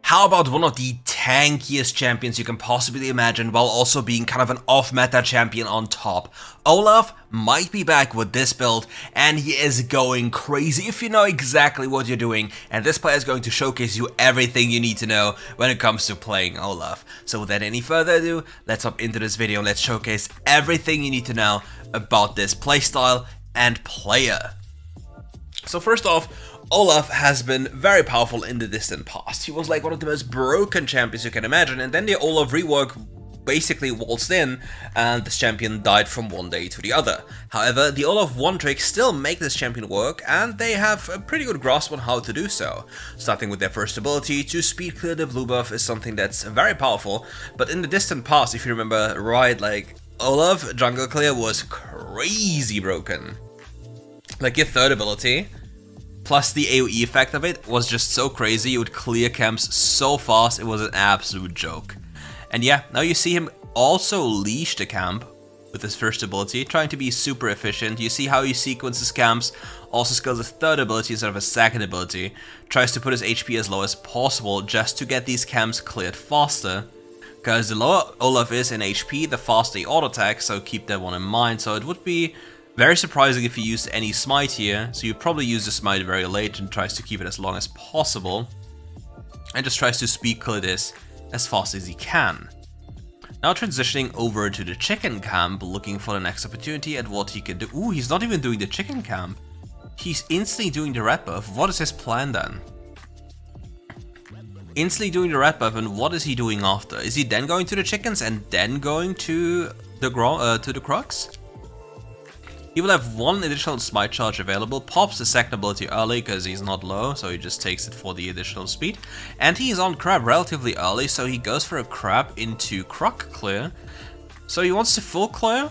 How about one of the tankiest champions you can possibly imagine while also being kind of an off-meta champion on top? Olaf might be back with this build, and he is going crazy if you know exactly what you're doing, and this player is going to showcase you everything you need to know when it comes to playing Olaf. So without any further ado, let's hop into this video and let's showcase everything you need to know about this playstyle and player. So first off, Olaf has been very powerful in the distant past. He was like one of the most broken champions you can imagine, and then the Olaf rework basically waltzed in, and this champion died from one day to the other. However, the Olaf 1 tricks still make this champion work, and they have a pretty good grasp on how to do so. Starting with their first ability, to speed clear the blue buff is something that's very powerful, but in the distant past, if you remember right, like, Olaf jungle clear was crazy broken. Like, your third ability, plus the AoE effect of it was just so crazy, you would clear camps so fast, it was an absolute joke. And yeah, now you see him also leash the camp with his first ability, trying to be super efficient. You see how he sequences camps, also skills his third ability instead of a second ability, tries to put his HP as low as possible just to get these camps cleared faster. Because the lower Olaf is in HP, the faster he auto attack, so keep that one in mind. So it would be very surprising if he used any smite here, so you probably use the smite very late and tries to keep it as long as possible. And just tries to speed clear this as fast as he can. Now transitioning over to the chicken camp, looking for the next opportunity at what he can do. Ooh, he's not even doing the chicken camp. He's instantly doing the red buff. What is his plan then? Instantly doing the red buff, and what is he doing after? Is he then going to the chickens and then going to the Crocs? He will have one additional smite charge available, pops the second ability early because he's not low, so he just takes it for the additional speed. And he's on crab relatively early, so he goes for a crab into croc clear. So he wants to full clear,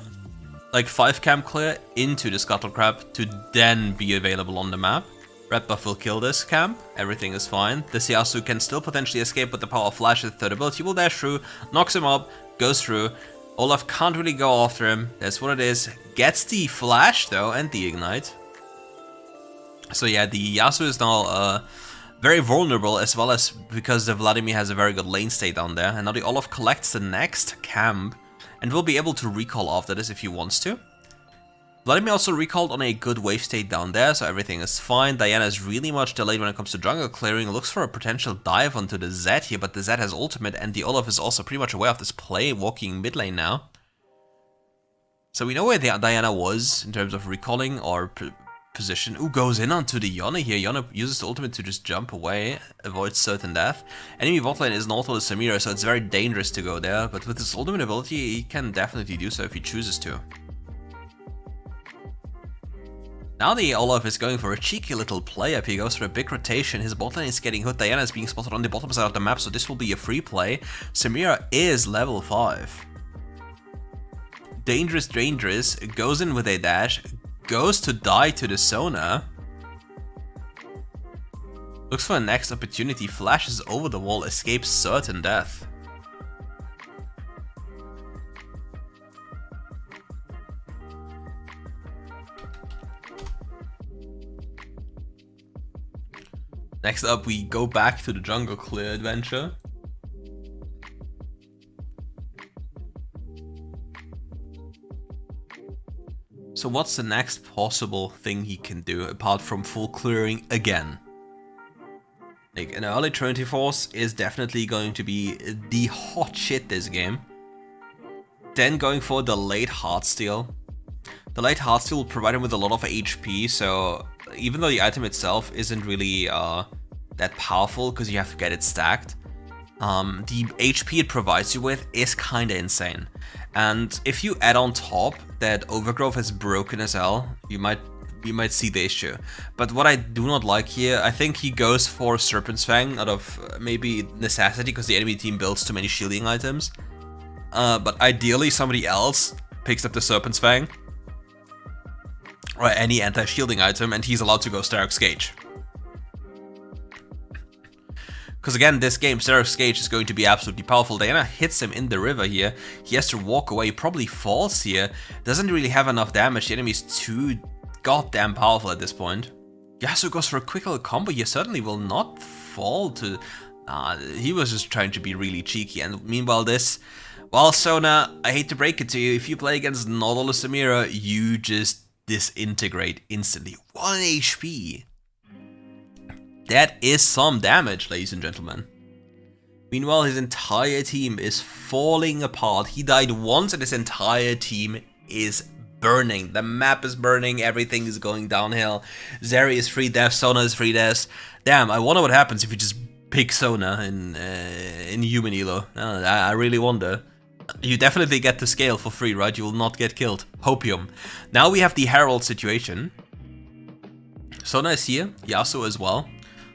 like 5 camp clear, into the scuttle crab to then be available on the map. Red buff will kill this camp, everything is fine. The Siasu can still potentially escape with the power of flash, the third ability will dash through, knocks him up, goes through. Olaf can't really go after him, that's what it is. Gets the flash though and the ignite. So yeah, the Yasuo is now very vulnerable, as well as because the Vladimir has a very good lane stay down there. And now the Olaf collects the next camp and will be able to recall after this if he wants to. Vladimir also recalled on a good wave state down there, so everything is fine. Diana is really much delayed when it comes to jungle clearing, looks for a potential dive onto the Zed here, but the Zed has ultimate, and the Olaf is also pretty much aware of this play, walking mid lane now. So we know where the Diana was in terms of recalling or position. Ooh, goes in onto the Yone here. Yone uses the ultimate to just jump away, avoids certain death. Enemy bot lane is not all Samira, so it's very dangerous to go there, but with his ultimate ability, he can definitely do so if he chooses to. Now the Olaf is going for a cheeky little play up. He goes for a big rotation. His bot lane is getting hit. Diana is being spotted on the bottom side of the map, so this will be a free play. Samira is level 5. Dangerous, dangerous. Goes in with a dash. Goes to die to the Sona. Looks for a next opportunity. Flashes over the wall. Escapes certain death. Next up, we go back to the jungle clear adventure. So what's the next possible thing he can do apart from full clearing again? Like, an early Trinity Force is definitely going to be the hot shit this game. Then going for the late Heartsteel. The late Heartsteel will provide him with a lot of HP, so even though the item itself isn't really that powerful because you have to get it stacked, the HP it provides you with is kinda insane. And if you add on top that Overgrowth is broken as hell, you might see the issue. But what I do not like here, I think he goes for Serpent's Fang out of maybe necessity because the enemy team builds too many shielding items. But ideally somebody else picks up the Serpent's Fang or any anti-shielding item, and he's allowed to go Starrick's Gauge. Because again, this game, Starrick's Gauge is going to be absolutely powerful. Diana hits him in the river here. He has to walk away, probably falls here. Doesn't really have enough damage. The enemy is too goddamn powerful at this point. Yasuo goes for a quick little combo here. Certainly will not fall to He was just trying to be really cheeky, and meanwhile this... Well, Sona, I hate to break it to you, if you play against Nautilus or Samira, you just disintegrate instantly. 1 HP! That is some damage, ladies and gentlemen. Meanwhile, his entire team is falling apart. He died once and his entire team is burning. The map is burning, everything is going downhill. Zeri is 3 deaths, Sona is 3 deaths. Damn, I wonder what happens if you just pick Sona in human elo. I really wonder. You definitely get the scale for free, right? You will not get killed. Hopium. Now we have the Herald situation. Sona is here, Yasuo as well.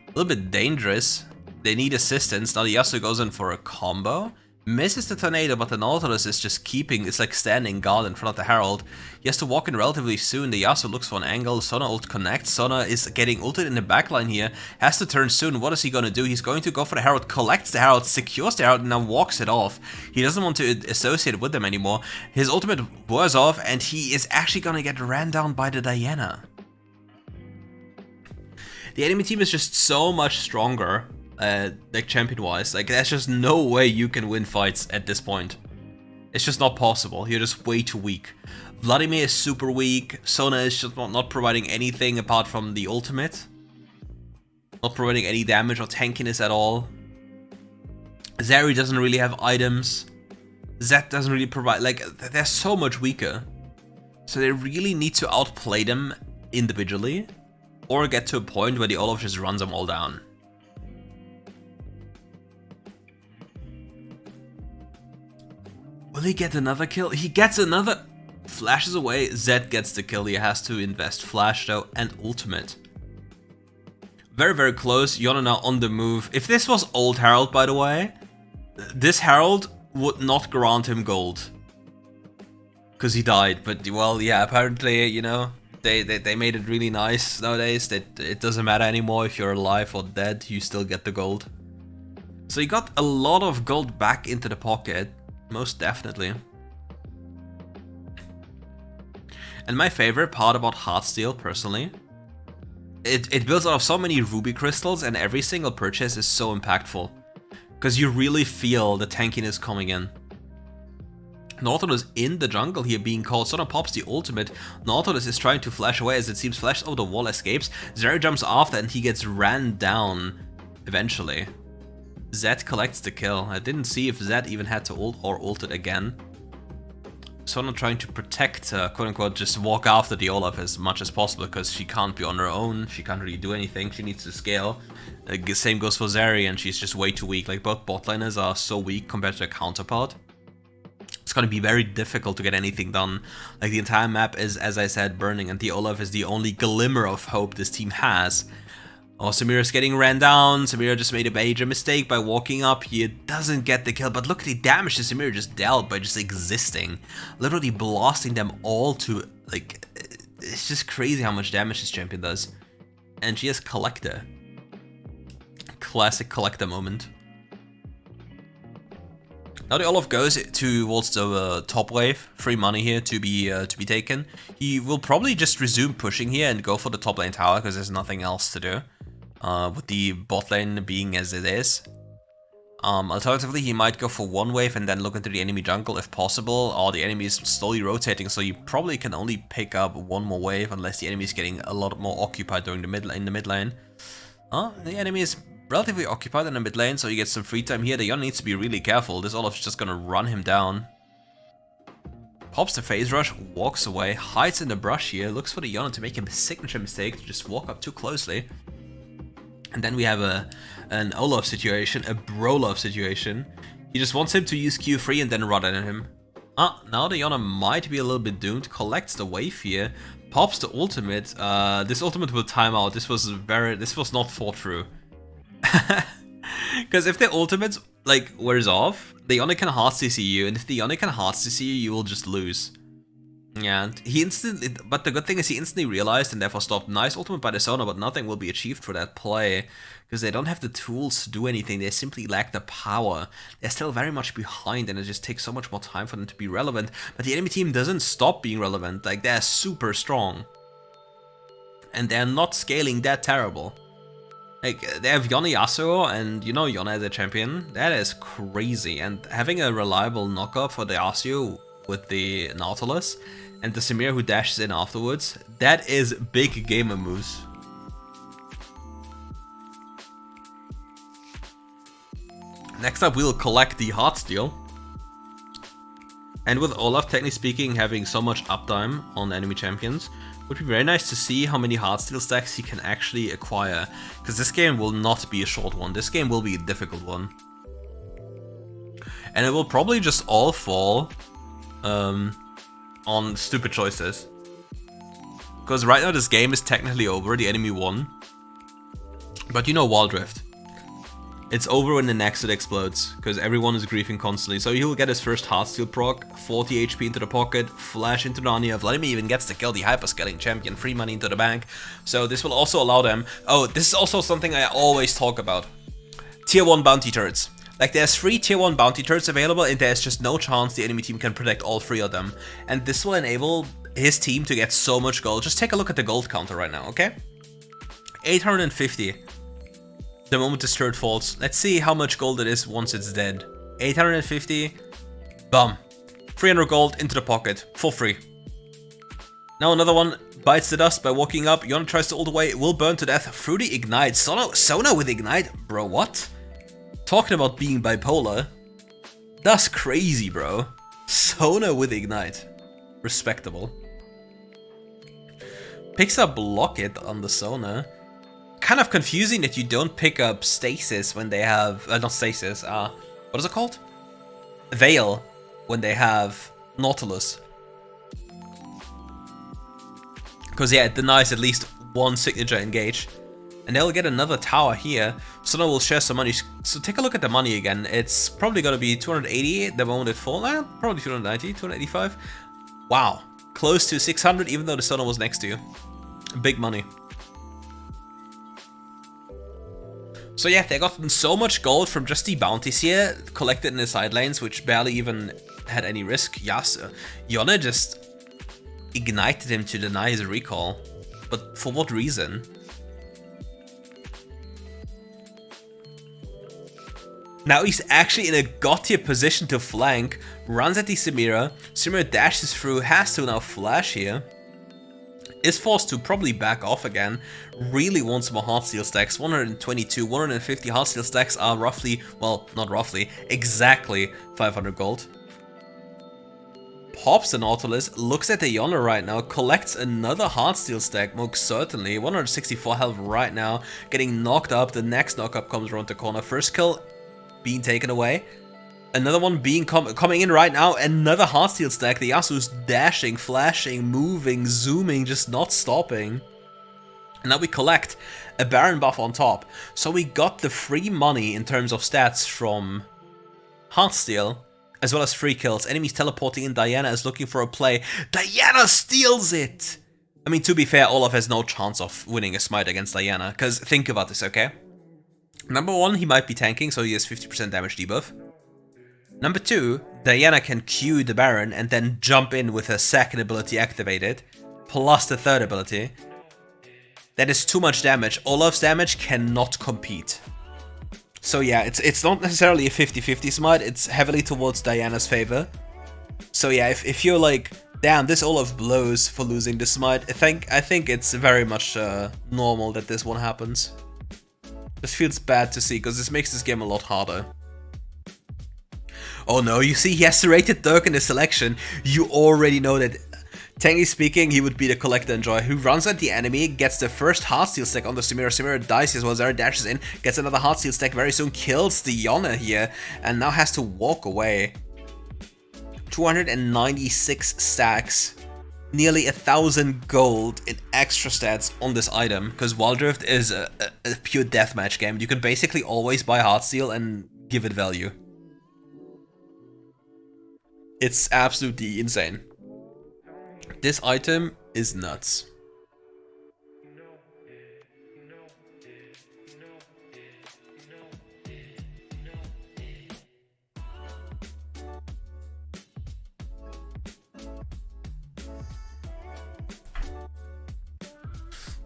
A little bit dangerous. They need assistance. Now the Yasuo goes in for a combo. Misses the tornado, but the Nautilus is just keeping, it's like standing guard in front of the Herald. He has to walk in relatively soon. The Yasuo looks for an angle. Sona ult connects. Sona is getting ulted in the backline here. Has to turn soon. What is he going to do? He's going to go for the Herald, collects the Herald, secures the Herald, and now walks it off. He doesn't want to associate with them anymore. His ultimate wears off, and he is actually going to get ran down by the Diana. The enemy team is just so much stronger. Like champion-wise, like there's just no way you can win fights at this point. It's just not possible. You're just way too weak. Vladimir is super weak. Sona is just not providing anything apart from the ultimate. Not providing any damage or tankiness at all. Zeri doesn't really have items. Zed doesn't really provide, like, they're so much weaker. So they really need to outplay them individually, or get to a point where the Olaf just runs them all down. Will he get another kill? He gets another... Flashes away, Zed gets the kill. He has to invest Flash though, and ultimate. Very, very close. Yona now on the move. If this was old Herald, by the way, this Herald would not grant him gold. Because he died. But, well, yeah, apparently, you know, they made it really nice nowadays. That it doesn't matter anymore if you're alive or dead, you still get the gold. So he got a lot of gold back into the pocket. Most definitely. And my favorite part about Heartsteel, personally, it builds out of so many ruby crystals, and every single purchase is so impactful. Because you really feel the tankiness coming in. Nautilus in the jungle here being called. Sona pops the ultimate. Nautilus is trying to flash away, as it seems flashed over the wall, escapes. Zeri jumps after and he gets ran down eventually. Zed collects the kill. I didn't see if Zed even had to ult or ulted again. Sona trying to protect, quote unquote, just walk after the Olaf as much as possible, because she can't be on her own. She can't really do anything. She needs to scale. Same goes for Zeri, and she's just way too weak. Like, both bot laners are so weak compared to their counterpart. It's gonna be very difficult to get anything done. Like, the entire map is, as I said, burning, and the Olaf is the only glimmer of hope this team has. Oh, Samira's getting ran down. Samira just made a major mistake by walking up here. Doesn't get the kill, but look at the damage that Samira just dealt by just existing. Literally blasting them all to, like, it's just crazy how much damage this champion does. And she has Collector. Classic Collector moment. Now the Olaf goes towards the top wave. Free money here to be taken. He will probably just resume pushing here and go for the top lane tower, because there's nothing else to do. With the bot lane being as it is. Alternatively, he might go for one wave and then look into the enemy jungle if possible, or the enemy is slowly rotating, so you probably can only pick up one more wave unless the enemy is getting a lot more occupied during the mid lane. The enemy is relatively occupied in the mid lane, so you get some free time here. The Yona needs to be really careful. This Olaf's just gonna run him down. Pops the phase rush, walks away, hides in the brush here, looks for the Yona to make a signature mistake, to just walk up too closely. And then we have an Olaf situation, a Brolaf situation. He just wants him to use Q3 and then run at him. Now the Yona might be a little bit doomed. Collects the wave here, pops the ultimate. This ultimate will time out. This was not thought through. Because if the ultimate like wears off, the Yona can hard CC you, and if the Yona can hard CC you, you will just lose. Yeah, but the good thing is he instantly realized and therefore stopped. Nice ultimate by the Sona, but nothing will be achieved for that play, because they don't have the tools to do anything. They simply lack the power. They're still very much behind, and it just takes so much more time for them to be relevant. But the enemy team doesn't stop being relevant. Like, they're super strong. And they're not scaling that terrible. Like, they have Yone Yasuo, and you know Yone as a champion. That is crazy. And having a reliable knockup for the Yasuo with the Nautilus, and the Samir who dashes in afterwards, that is big gamer moves. Next up, we'll collect the Heartsteel. And with Olaf, technically speaking, having so much uptime on enemy champions, would be very nice to see how many Heartsteel stacks he can actually acquire. Because this game will not be a short one, this game will be a difficult one. And it will probably just all fall on stupid choices. Because right now this game is technically over, the enemy won. But you know WildRift. It's over when the Nexus explodes, because everyone is griefing constantly. So he'll get his first Heartsteel proc, 40 HP into the pocket, flash into Narnia. Vladimir even gets to kill the hyperscaling champion, free money into the bank. So this will also allow them... Oh, this is also something I always talk about. Tier 1 bounty turrets. Like, there's 3 tier 1 bounty turrets available, and there's just no chance the enemy team can protect all 3 of them. And this will enable his team to get so much gold. Just take a look at the gold counter right now, okay? 850. The moment this turret falls. Let's see how much gold it is once it's dead. 850. Bum. 300 gold into the pocket. For free. Now another one bites the dust by walking up. Yone tries to ult away. Will burn to death through the ignite. Sona with ignite? Bro, what? Talking about being bipolar. That's crazy, bro. Sona with ignite. Respectable. Picks up Locket on the Sona. Kind of confusing that you don't pick up Stasis when they have... not Stasis, what is it called? Veil, when they have Nautilus. Because yeah, it denies at least one signature engage. And they'll get another tower here. Sona will share some money. So take a look at the money again. It's probably going to be 280 the moment it falls. Probably 290, 285. Wow. Close to 600 even though the Sona was next to you. Big money. So yeah, they got so much gold from just the bounties here, collected in the side lanes, which barely even had any risk. Yes, Yone just ignited him to deny his recall. But for what reason? Now he's actually in a god tier position to flank, runs at the Samira. Samira dashes through, has to now flash here. Is forced to probably back off again. Really wants more Heartsteel stacks. 122, 150 Heartsteel stacks are roughly, well, not roughly, exactly 500 gold. Pops the Nautilus, looks at the Yone right now, collects another Heartsteel stack, most certainly. 164 health right now, getting knocked up. The next knockup comes around the corner. First kill being taken away. Another one being coming in right now, another Heartsteel stack. The Yasuo's dashing, flashing, moving, zooming, just not stopping. And now we collect a Baron buff on top. So we got the free money in terms of stats from Heartsteel, as well as free kills. Enemies teleporting in, Diana is looking for a play. Diana steals it! I mean, to be fair, Olaf has no chance of winning a smite against Diana, because think about this, okay? Number 1, he might be tanking, so he has 50% damage debuff. Number 2, Diana can Q the Baron and then jump in with her second ability activated, plus the third ability. That is too much damage. Olaf's damage cannot compete. So yeah, it's not necessarily a 50-50 smite, it's heavily towards Diana's favor. So yeah, if you're like, damn, this Olaf blows for losing this smite, I think it's very much normal that this one happens. This feels bad to see, because this makes this game a lot harder. Oh no, you see, he has serrated Dirk in the selection. You already know that, technically speaking, he would be the Collector Enjoy, who runs at the enemy, gets the first Heartsteel stack on the Samira. Samira dies as well. Zara dashes in, gets another Heartsteel stack very soon, kills the Yone here, and now has to walk away. 296 stacks. Nearly 1,000 gold in extra stats on this item, because WildRift is a pure deathmatch game. You can basically always buy Heartsteel and give it value. It's absolutely insane. This item is nuts.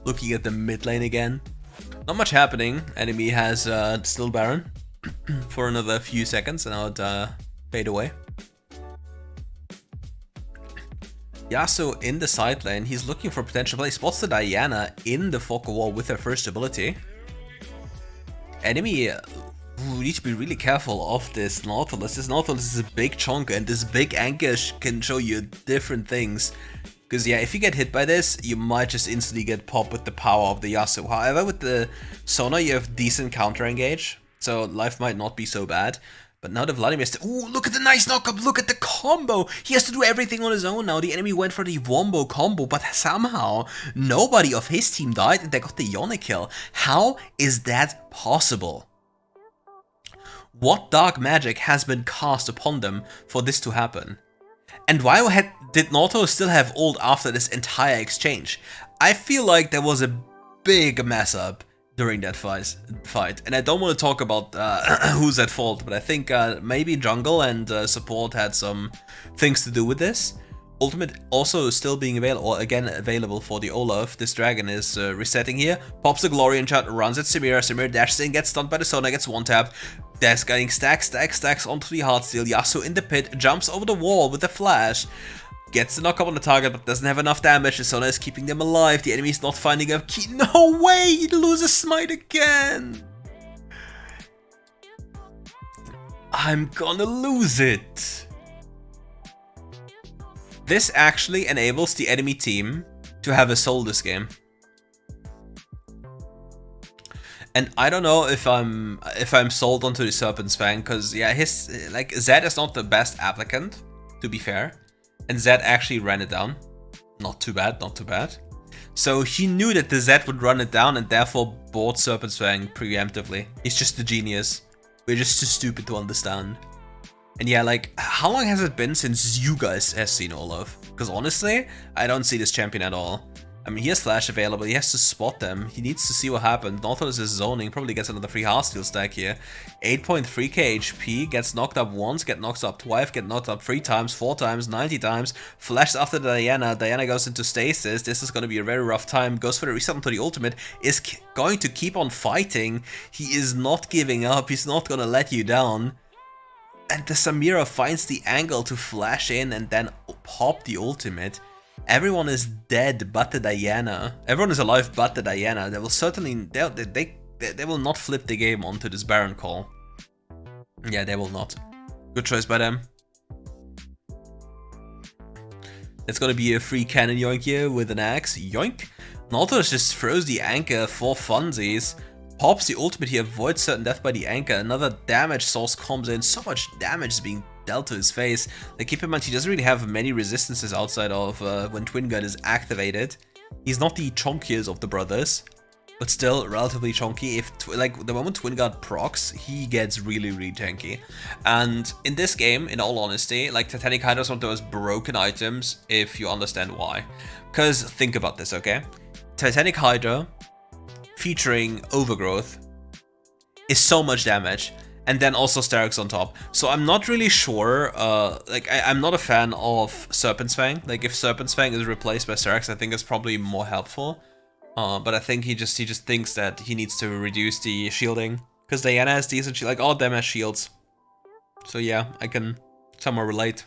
Looking at the mid lane again. Not much happening. Enemy has still Baron for another few seconds, and now it fade away. Yasuo in the side lane, he's looking for potential play. Spots the Diana in the fog wall with her first ability. Enemy need to be really careful of this Nautilus. This Nautilus is a big chunk, and this big anchor can show you different things. Because yeah, if you get hit by this, you might just instantly get popped with the power of the Yasuo. However, with the Sona, you have decent counter engage, so life might not be so bad. But now the Vladimir... Ooh, look at the nice knockup, look at the combo! He has to do everything on his own now. The enemy went for the Wombo combo, but somehow nobody of his team died and they got the Yone kill. How is that possible? What dark magic has been cast upon them for this to happen? And why did Nautilus still have ult after this entire exchange? I feel like there was a big mess up during that fight. And I don't want to talk about who's at fault, but I think maybe jungle and support had some things to do with this. Ultimate also still being available, or again available for the Olaf. This dragon is resetting here. Pops the Glorian shot, runs at Samira. Samira dashes in, gets stunned by the Sona, gets one tap. That's getting stacks onto the Heartsteel. Yasuo in the pit, jumps over the wall with a flash. Gets the knockup on the target, but doesn't have enough damage. The Sona is keeping them alive. The enemy is not finding a key. No way! He loses smite again! I'm gonna lose it. This actually enables the enemy team to have a soul this game. And I don't know if I'm sold onto the Serpent's Fang, because yeah, his Zed is not the best applicant, to be fair. And Zed actually ran it down. Not too bad, not too bad. So he knew that the Zed would run it down and therefore bought Serpent's Fang preemptively. He's just a genius. We're just too stupid to understand. And yeah, like, how long has it been since you guys have seen Olaf? Because honestly, I don't see this champion at all. I mean, he has flash available, he has to spot them, he needs to see what happens. Nautilus is zoning, probably gets another free Heartsteel stack here. 8.3k HP, gets knocked up once, gets knocked up twice, gets knocked up 3 times, 4 times, 90 times. Flashes after Diana, Diana goes into stasis, this is going to be a very rough time. Goes for the reset onto the ultimate, is going to keep on fighting. He is not giving up, he's not going to let you down. And the Samira finds the angle to flash in and then pop the ultimate. Everyone is dead but the Diana. Everyone is alive but the Diana. They will certainly... They will not flip the game onto this Baron call. Yeah, they will not. Good choice by them. It's gonna be a free cannon yoink here with an axe. Yoink! Nautilus just throws the anchor for funsies. Pops the ultimate here, avoids certain death by the anchor. Another damage source comes in. So much damage is being dealt to his face. Like, keep in mind, he doesn't really have many resistances outside of when Twin Gun is activated. He's not the chunkiest of the brothers, but still relatively chunky. If like the moment Twin Guard procs, he gets really, really tanky. And in this game, in all honesty, like Titanic Hydra is one of those broken items, if you understand why. Because think about this, okay? Titanic Hydra featuring Overgrowth is so much damage, and then also Sterix on top. So I'm not really sure, like I'm not a fan of Serpent's Fang. Like if Serpent's Fang is replaced by Sterix, I think it's probably more helpful. But I think he just thinks that he needs to reduce the shielding, because Diana has decent shield, like all of them has shields. So yeah, I can somewhat relate.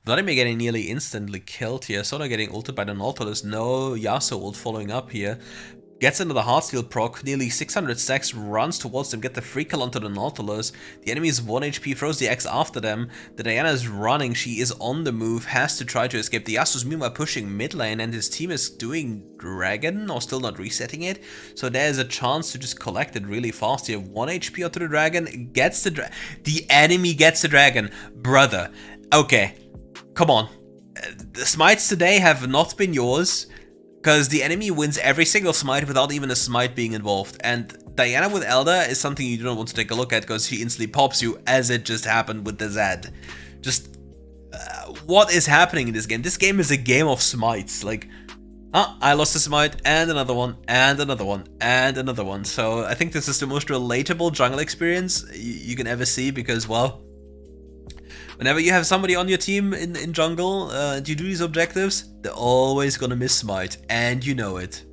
Vladimir getting nearly instantly killed here. Sona getting ulted by the Nautilus. No Yasuo ult following up here. Gets into the Heartsteel proc, nearly 600 stacks, runs towards them, get the free kill onto the Nautilus. The enemy is 1 HP, throws the X after them. The Diana is running, she is on the move, has to try to escape. The Yasuo's meanwhile pushing mid lane, and his team is doing Dragon, or still not resetting it. So there's a chance to just collect it really fast here. 1 HP onto the Dragon, gets the enemy gets the Dragon. Brother, okay, come on. The smites today have not been yours, because the enemy wins every single smite without even a smite being involved. And Diana with Elder is something you don't want to take a look at, because she instantly pops you, as it just happened with the Zed. Just, what is happening in this game? This game is a game of smites. Like, I lost a smite, and another one, and another one, and another one. So I think this is the most relatable jungle experience you can ever see, because, well, whenever you have somebody on your team in jungle, and you do these objectives, they're always gonna miss smite, and you know it.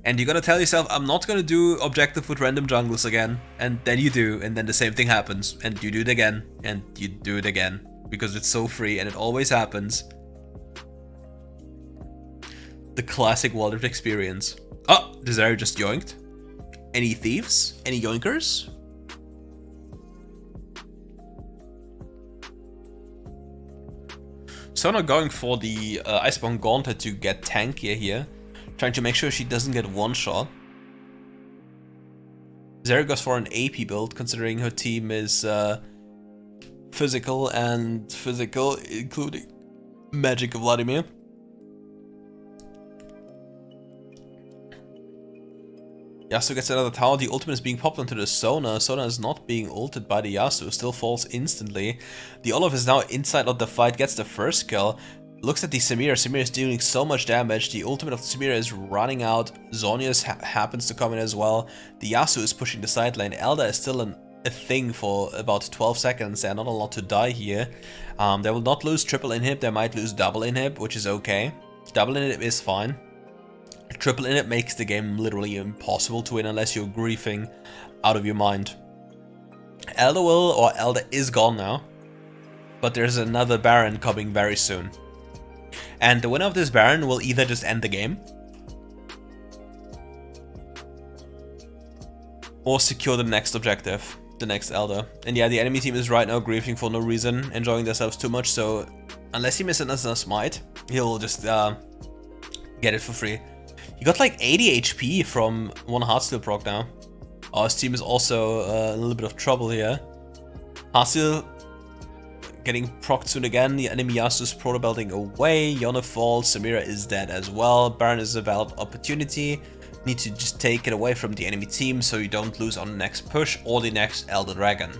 And you're gonna tell yourself, I'm not gonna do objective with random jungles again. And then you do, and then the same thing happens. And you do it again, and you do it again. Because it's so free, and it always happens. The classic WildRift experience. Oh, Desire just yoinked. Any thieves? Any yoinkers? Sona going for the Iceborne Gauntlet to get tankier here. Trying to make sure she doesn't get one shot. Zeri goes for an AP build, considering her team is physical, including Magic of Vladimir. Yasuo gets another tower. The ultimate is being popped onto the Sona. Sona is not being ulted by the Yasuo, still falls instantly. The Olaf is now inside of the fight, gets the first kill. Looks at the Samira. Samira is doing so much damage. The ultimate of the Samira is running out. Zhonya's happens to come in as well. The Yasuo is pushing the side lane. Elder is still a thing for about 12 seconds. They're not a lot to die here. They will not lose triple inhib. They might lose double inhib, which is okay. Double inhib is fine. Triple inhib makes the game literally impossible to win unless you're griefing out of your mind. Elder is gone now. But there's another Baron coming very soon. And the winner of this Baron will either just end the game or secure the next objective, the next Elder. And yeah, the enemy team is right now griefing for no reason, enjoying themselves too much, so unless he misses another smite, he'll just get it for free. He got like 80 HP from one Heartsteel proc now. Oh, his team is also a little bit of trouble here. Heartsteel getting procced soon again. The enemy Yasuo is proto-belting away. Yone falls. Samira is dead as well. Baron is a valid opportunity. Need to just take it away from the enemy team so you don't lose on the next push or the next Elder Dragon.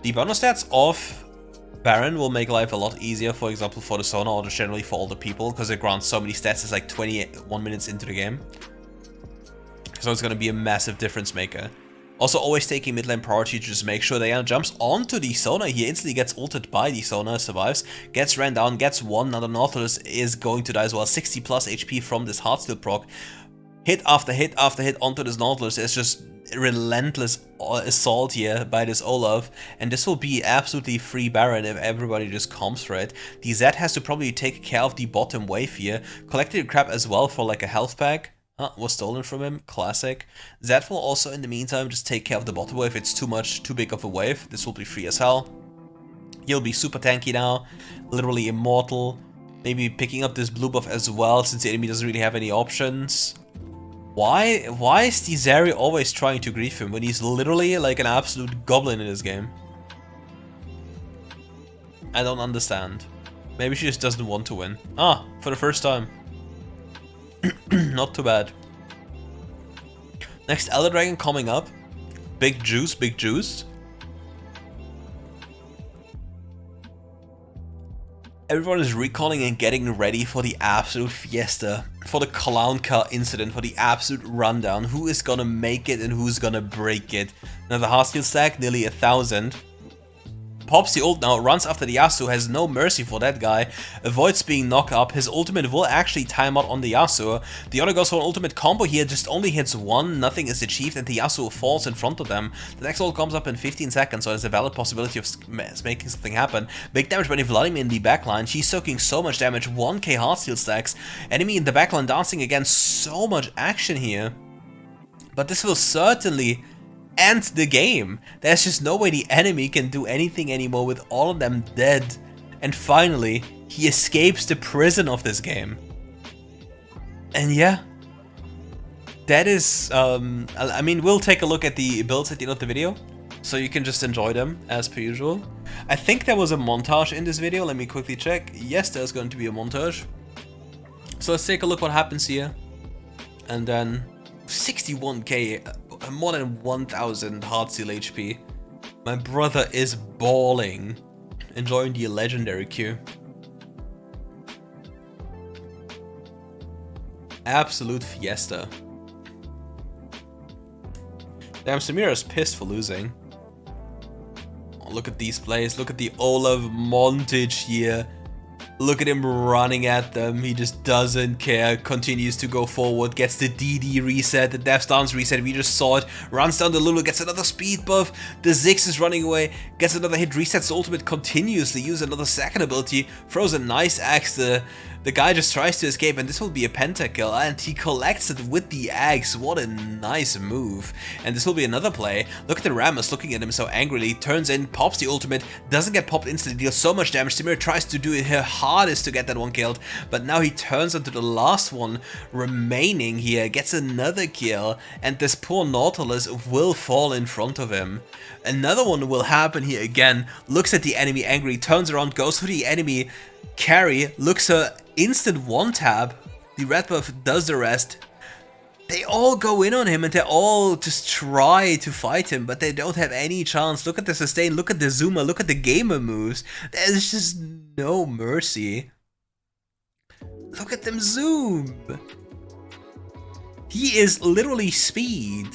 The bonus stats of Baron will make life a lot easier, for example for the Sona or just generally for all the people, because it grants so many stats. It's like 21 minutes into the game. So it's going to be a massive difference maker. Also, always taking mid lane priority to just make sure Diana jumps onto the Sona here, instantly gets ulted by the Sona, survives, gets ran down, gets one. Now the Nautilus is going to die as well. 60 plus HP from this Heartsteel proc. Hit after hit after hit onto this Nautilus. It's just relentless assault here by this Olaf, and this will be absolutely free Baron if everybody just comes for it. The Zed has to probably take care of the bottom wave here. Collected crap as well for like a health pack. Was stolen from him, classic. Zed will also in the meantime just take care of the bottom wave. It's too big of a wave. This will be free as hell. He'll be super tanky now, literally immortal. Maybe picking up this blue buff as well, since the enemy doesn't really have any options. Why is the Zeri always trying to grief him when he's literally like an absolute goblin in this game? I don't understand. Maybe she just doesn't want to win. For the first time. Not too bad. Next Elder Dragon coming up. Big juice, big juice. Everyone is recalling and getting ready for the absolute fiesta, for the clown car incident, for the absolute rundown. Who is gonna make it and who's gonna break it? Now the Heartsteel stack, nearly 1,000. Pops the ult now, runs after the Yasuo, has no mercy for that guy, avoids being knocked up. His ultimate will actually time out on the Yasuo. The other goes for an ultimate combo here, just only hits one, nothing is achieved, and the Yasuo falls in front of them. The next ult comes up in 15 seconds, so there's a valid possibility of making something happen. Big damage by the Vladimir in the backline, she's soaking so much damage, 1k Heartsteel stacks. Enemy in the backline dancing again, so much action here. But this will certainly end the game. There's just no way the enemy can do anything anymore with all of them dead. And finally, he escapes the prison of this game. And yeah, that is, I mean, we'll take a look at the builds at the end of the video, so you can just enjoy them as per usual. I think there was a montage in this video. Let me quickly check. Yes, there's going to be a montage. So let's take a look what happens here. And then 61k, more than 1,000 Heartsteel HP. My brother is balling, enjoying the legendary queue. Absolute fiesta. Damn, Samira's pissed for losing. Oh, look at these plays, look at the Olaf montage here. Look at him running at them. He just doesn't care. Continues to go forward. Gets the DD reset, the Death Stance reset. We just saw it. Runs down the Lulu. Gets another speed buff. The Ziggs is running away. Gets another hit. Resets the ultimate continuously. Uses another second ability. Throws a nice axe. The guy just tries to escape, and this will be a pentakill, and he collects it with the axe. What a nice move. And this will be another play. Look at the Rammus looking at him so angrily. Turns in, pops the ultimate, doesn't get popped instantly, deals so much damage. Samira tries to do her hardest to get that one killed, but now he turns onto the last one remaining here, gets another kill, and this poor Nautilus will fall in front of him. Another one will happen here again. Looks at the enemy angry, turns around, goes for the enemy carry, looks her instant one tap. The red buff does the rest. They all go in on him and they all just try to fight him, but they don't have any chance. Look at the sustain, look at the zoomer, look at the gamer moves. There's just no mercy. Look at them zoom. He is literally speed.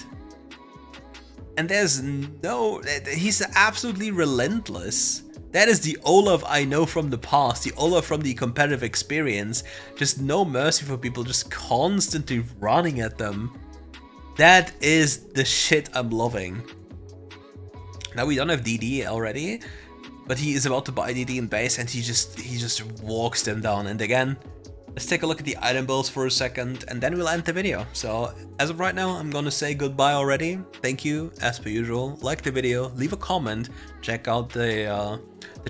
And there's no, he's absolutely relentless. That is the Olaf I know from the past, the Olaf from the competitive experience. Just no mercy for people, just constantly running at them. That is the shit I'm loving. Now we don't have DD already, but he is about to buy DD in base and he just walks them down. And again, let's take a look at the item builds for a second and then we'll end the video. So as of right now, I'm gonna say goodbye already. Thank you as per usual. Like the video, leave a comment, check out the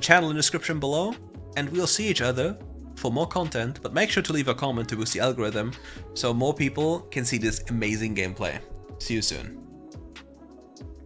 channel in the description below, and we'll see each other for more content. But make sure to leave a comment to boost the algorithm so more people can see this amazing gameplay. See you soon.